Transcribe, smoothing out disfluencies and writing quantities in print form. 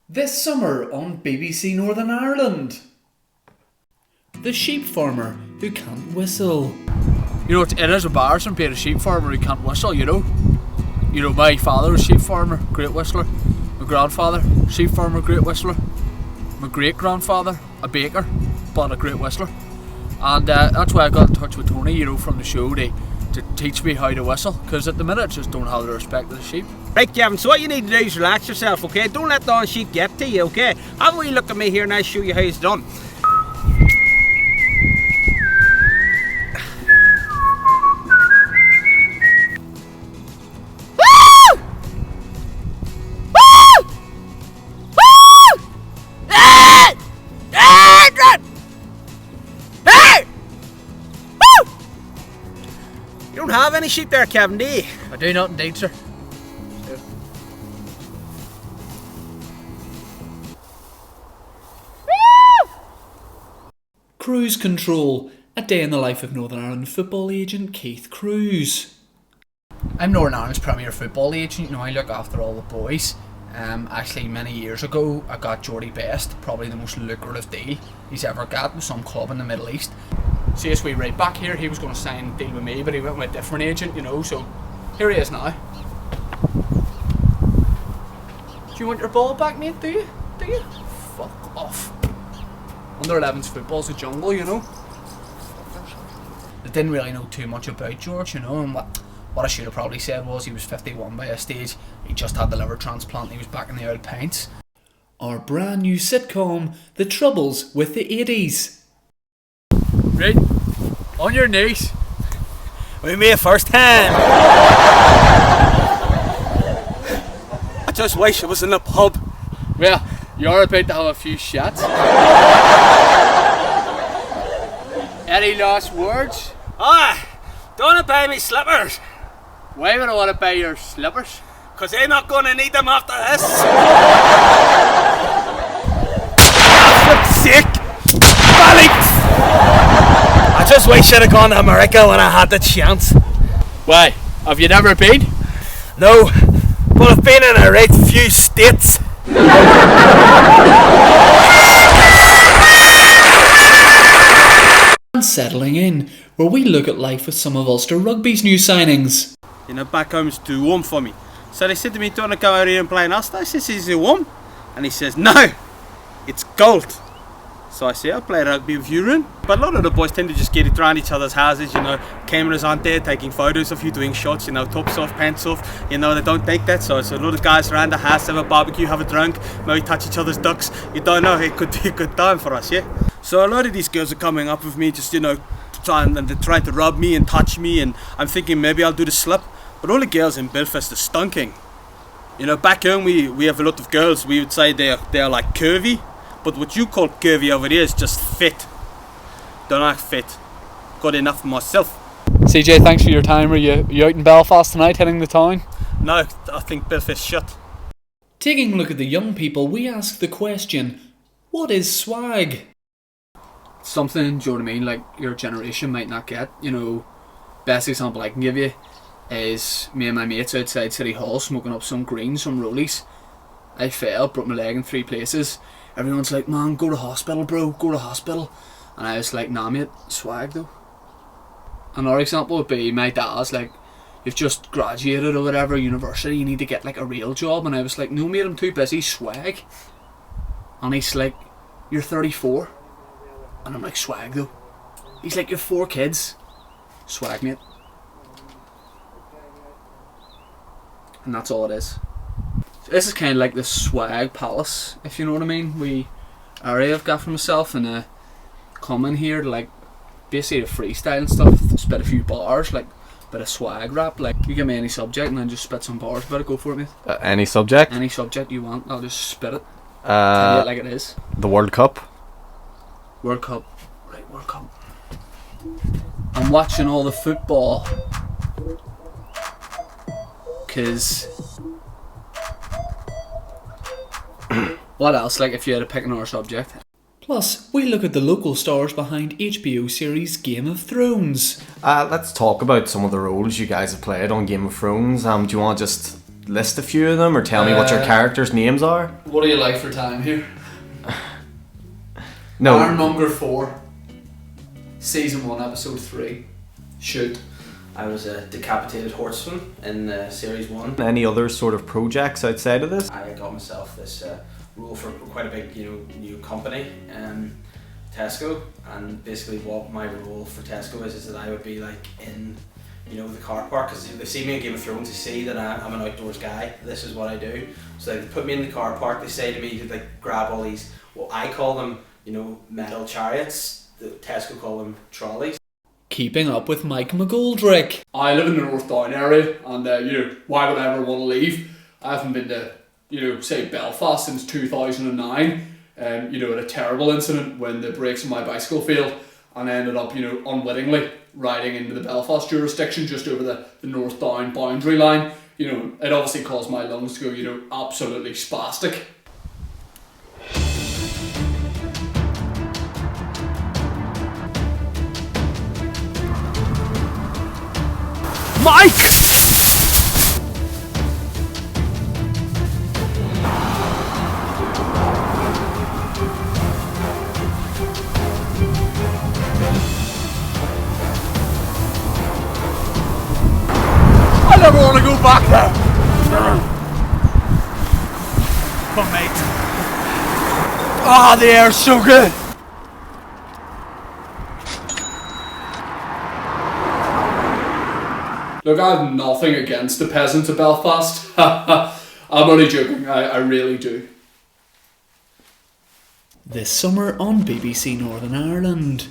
This summer on BBC Northern Ireland. The sheep farmer who can't whistle. You know, it is embarrassing being a sheep farmer who can't whistle, you know. You know, my father was a sheep farmer, great whistler. My grandfather, sheep farmer, great whistler. My great-grandfather, a baker, but a great whistler. And that's why I got in touch with Tony, you know, from the show to teach me how to whistle. Because at the minute, I just don't have the respect of the sheep. Right, Kevin, so what you need to do is relax yourself, okay? Don't let the on sheep get to you, okay? Have a wee look at me here and I'll show you how it's done. You don't have any sheep there, Kevin, do you? I do not indeed, sir. Cruise Control, a day in the life of Northern Ireland football agent Keith Cruz. I'm Northern Ireland's premier football agent. You know, I look after all the boys. Actually, many years ago, I got Jordy Best, probably the most lucrative deal he's ever got with some club in the Middle East. See us, we right back here. He was going to sign a deal with me, but he went with a different agent, you know. So here he is now. Do you want your ball back, mate? Do you? Do you? Fuck off. Under 11's football's a jungle, you know. I didn't really know too much about George, you know, and what I should have probably said was he was 51 by a stage. He just had the liver transplant. He was back in the old pints. Our brand new sitcom, The Troubles with the 80s. Right, on your knees. With me first time. I just wish I was in a pub. Well, you're about to have a few shots. Any last words? Don't buy me slippers. Why would I want to buy your slippers? Because I'm not going to need them after this. Sick. I just wish I'd have gone to America when I had the chance. Why? Have you never been? No, but I've been in a right few states. And settling in, where we look at life with some of Ulster Rugby's new signings. You know, back home's too warm for me. So they said to me, do you want to go out here and play in Ulster? I says, is it warm? And he says, no, it's cold. So I say, I'll play rugby with you, Rune. But a lot of the boys tend to just get it around each other's houses, you know. Cameras aren't there taking photos of you doing shots, you know, tops off, pants off. You know, they don't take that. So it's a lot of guys around the house, have a barbecue, have a drink, maybe touch each other's ducks. You don't know, it could be a good time for us, yeah? So a lot of these girls are coming up with me just, you know, and they're trying to rub me and touch me, and I'm thinking maybe I'll do the slip. But all the girls in Belfast are stunking. You know, back home we have a lot of girls, we would say they're like curvy. But what you call curvy over here is just fit. Don't act fit. Got enough for myself. CJ, thanks for your time. Are you out in Belfast tonight, heading to town? No, I think Belfast shut. Taking a look at the young people, we ask the question, what is swag? Something, do you know what I mean, like your generation might not get. You know, best example I can give you is me and my mates outside City Hall smoking up some green, some rollies. I fell, broke my leg in 3 places. Everyone's like, man, go to hospital, bro, go to hospital. And I was like, nah, mate, swag though. Another example would be my dad's like, you've just graduated or whatever, university, you need to get like a real job. And I was like, no, mate, I'm too busy, swag. And he's like, you're 34. And I'm like, swag though. He's like, you've 4 kids. Swag, mate. And that's all it is. This is kind of like the swag palace, if you know what I mean. Area I've got for myself, and come in here to like basically the freestyle and stuff, spit a few bars, like a bit of swag rap. Like you give me any subject and then just spit some bars about it. Go for it, mate. Any subject? Any subject you want, I'll just spit it. Tell you it like it is. The World Cup. World Cup. Right, World Cup. I'm watching all the football because what else, like if you had to pick another subject? Plus, we look at the local stars behind HBO series Game of Thrones. Let's talk about some of the roles you guys have played on Game of Thrones. Do you want to just list a few of them or tell me what your characters' names are? What do you like for time here? No. Ironmonger 4, Season 1, Episode 3. Shoot. I was a decapitated horseman in Series 1. Any other sort of projects outside of this? I got myself this role for quite a big, new company, Tesco, and basically what my role for Tesco is that I would be like in, the car park, because they see me in Game of Thrones, they see that I'm an outdoors guy. This is what I do. So they put me in the car park. They say to me to grab all these. Well, I call them, metal chariots. The Tesco call them trolleys. Keeping up with Mike McGoldrick. I live in the North Down area, and why would I ever want to leave? I haven't been to, say Belfast since 2009. At a terrible incident when the brakes on my bicycle failed, and I ended up, unwittingly riding into the Belfast jurisdiction just over the North Down boundary line. It obviously caused my lungs to go, absolutely spastic. Mike! I never want to go back there. Come, mate. Ah, the air's so good. Look, I have nothing against the peasants of Belfast. I'm only joking, I really do. This summer on BBC Northern Ireland.